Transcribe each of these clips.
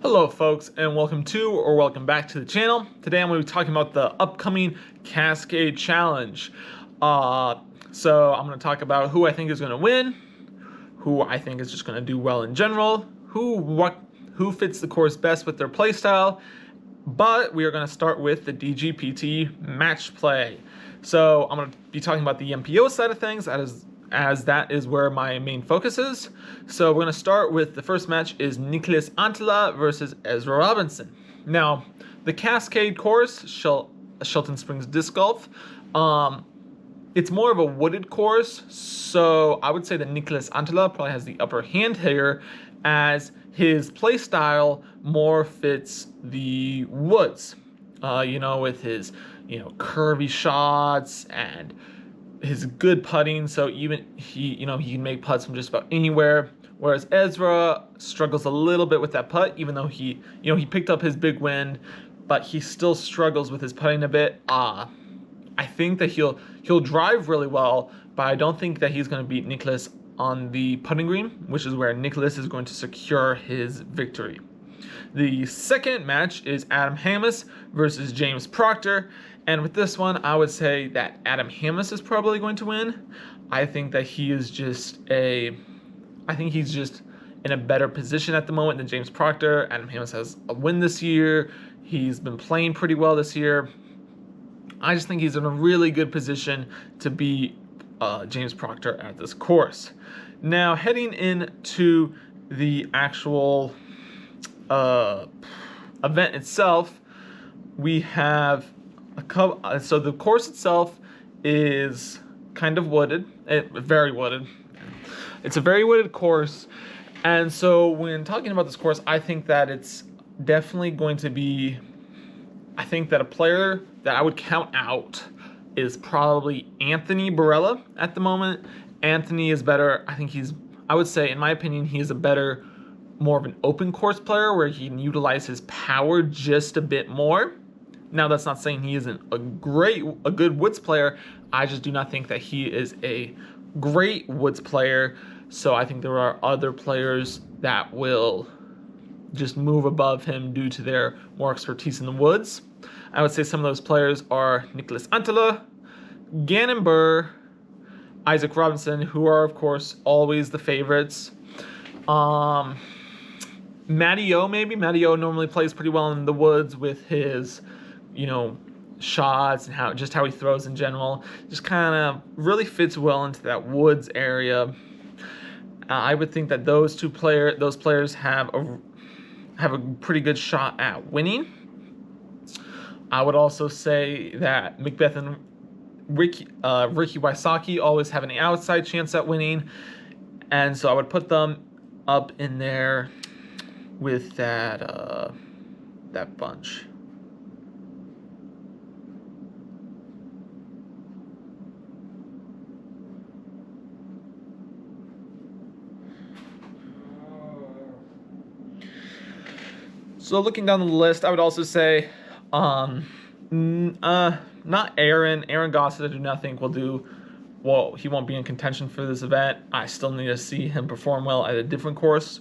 Hello folks, and welcome back to the channel. Today I'm going to be talking about the upcoming Cascade Challenge. So I'm going to talk about who I think is going to win, who I think is just going to do well in general, who fits the course best with their playstyle. But we are going to start with the DGPT match play. So I'm going to be talking about the MPO side of things, as that is where my main focus is. So we're going to start with the first match is Nicholas Antela versus Ezra Robinson. Now, the Cascade course, Shelton Springs Disc Golf, it's more of a wooded course, so I would say that Nicholas Antela probably has the upper hand here, as his play style more fits the woods. With his, curvy shots and his good putting. So even he can make putts from just about anywhere. Whereas Ezra struggles a little bit with that putt, even though he picked up his big win, but he still struggles with his putting a bit. I think that he'll drive really well, but I don't think that he's going to beat Nicholas on the putting green, which is where Nicholas is going to secure his victory. The second match is Adam Hammes versus James Proctor, and with this one, I would say that Adam Hammes is probably going to win. I think that he's just in a better position at the moment than James Proctor. Adam Hammes has a win this year. He's been playing pretty well this year. I just think he's in a really good position to beat James Proctor at this course. Now, heading into the actual event itself, we have a couple. So the course itself is kind of wooded, very wooded. It's a very wooded course, and so when talking about this course, I think that it's definitely going to be. I think that a player that I would count out is probably Anthony Barella at the moment. Anthony is better. I would say, in my opinion, he is more of an open course player where he can utilize his power just a bit more. Now, that's not saying he isn't a good woods player. I just do not think that he is a great woods player. So I think there are other players that will just move above him due to their more expertise in the woods. I would say some of those players are Nicholas Antela, Gannon Burr, Isaac Robinson, who are, of course, always the favorites. Matty O, maybe. Matty O normally plays pretty well in the woods with his, shots and how he throws in general. Just kind of really fits well into that woods area. I would think that those players have a pretty good shot at winning. I would also say that Macbeth and Ricky Wysocki always have an outside chance at winning, and so I would put them up in there with that bunch. So looking down the list, I would also say, not Aaron. Aaron Gossett, I do not think will do well. He won't be in contention for this event. I still need to see him perform well at a different course,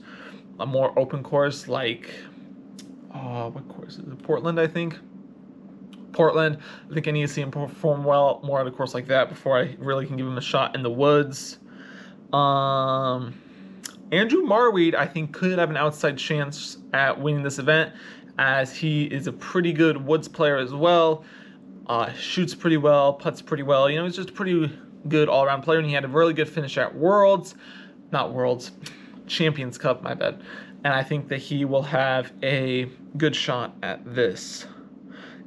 a more open course like, what course is it? Portland, I think. Portland. I think I need to see him perform well more at a course like that before I really can give him a shot in the woods. Andrew Marweed, I think, could have an outside chance at winning this event, as he is a pretty good woods player as well. Shoots pretty well, putts pretty well. He's just a pretty good all-around player, and he had a really good finish at Champions Cup, my bad. And I think that he will have a good shot at this.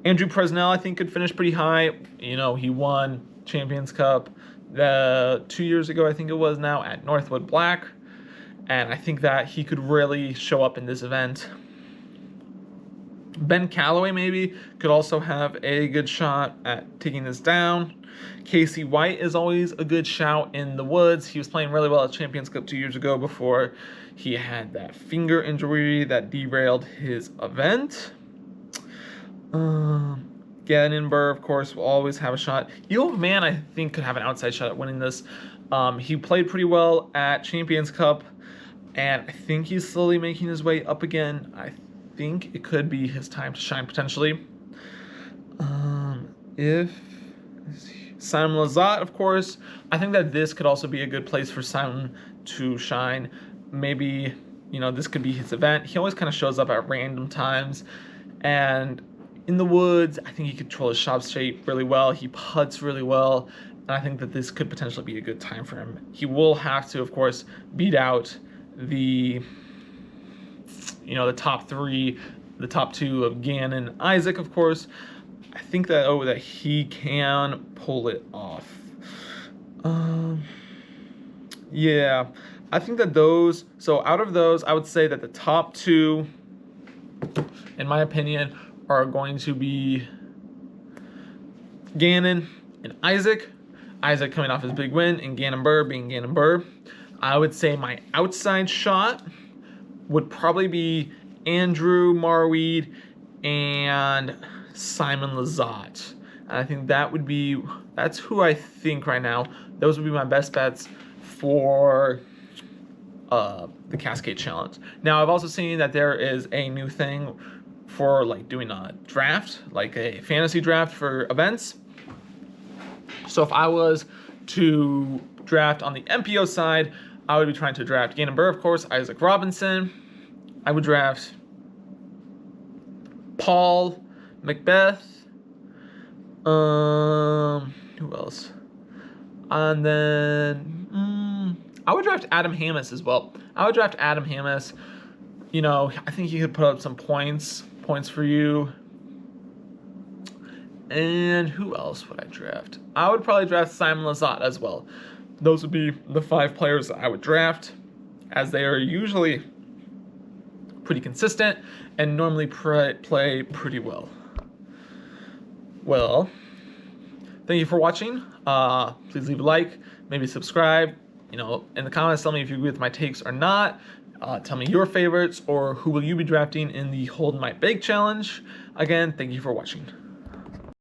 Andrew Presnell, I think, could finish pretty high. He won Champions Cup 2 years ago, I think it was now, at Northwood Black. And I think that he could really show up in this event. Ben Calloway maybe could also have a good shot at taking this down. Casey White is always a good shout in the woods. He was playing really well at Champions Cup 2 years ago before he had that finger injury that derailed his event. Gannon Burr, of course, will always have a shot. Eel Man, I think, could have an outside shot at winning this. He played pretty well at Champions Cup, and I think he's slowly making his way up again. I think it could be his time to shine potentially. If Simon Lizotte, of course, I think that this could also be a good place for Simon to shine. Maybe, this could be his event. He always kind of shows up at random times, and in the woods, I think he controls his shot shape really well. He putts really well, and I think that this could potentially be a good time for him. He will have to, of course, beat out the top three, the top two of Gannon and Isaac, of course. I think that he can pull it off. Yeah, I think that out of those, I would say that the top two, in my opinion, are going to be Gannon and Isaac. Isaac coming off his big win, and Gannon Burr being Gannon Burr. I would say my outside shot would probably be Andrew Marweed and Simon Lizotte. And I think that's who I think right now. Those would be my best bets for the Cascade Challenge. Now, I've also seen that there is a new thing for doing a draft, like a fantasy draft for events. So if I was to draft on the MPO side, I would be trying to draft Gannon Burr, of course, Isaac Robinson. I would draft Paul Macbeth. Who else? And then I would draft Adam Hammis as well. I would draft Adam Hammis. I think he could put up some points for you. And who else would I draft? I would probably draft Simon Lizotte as well. Those would be the 5 players that I would draft, as they are usually pretty consistent and normally play pretty well. Well, thank you for watching. Please leave a like, maybe subscribe. In the comments, tell me if you agree with my takes or not. Tell me your favorites, or who will you be drafting in the Hold My Bake Challenge. Again, thank you for watching.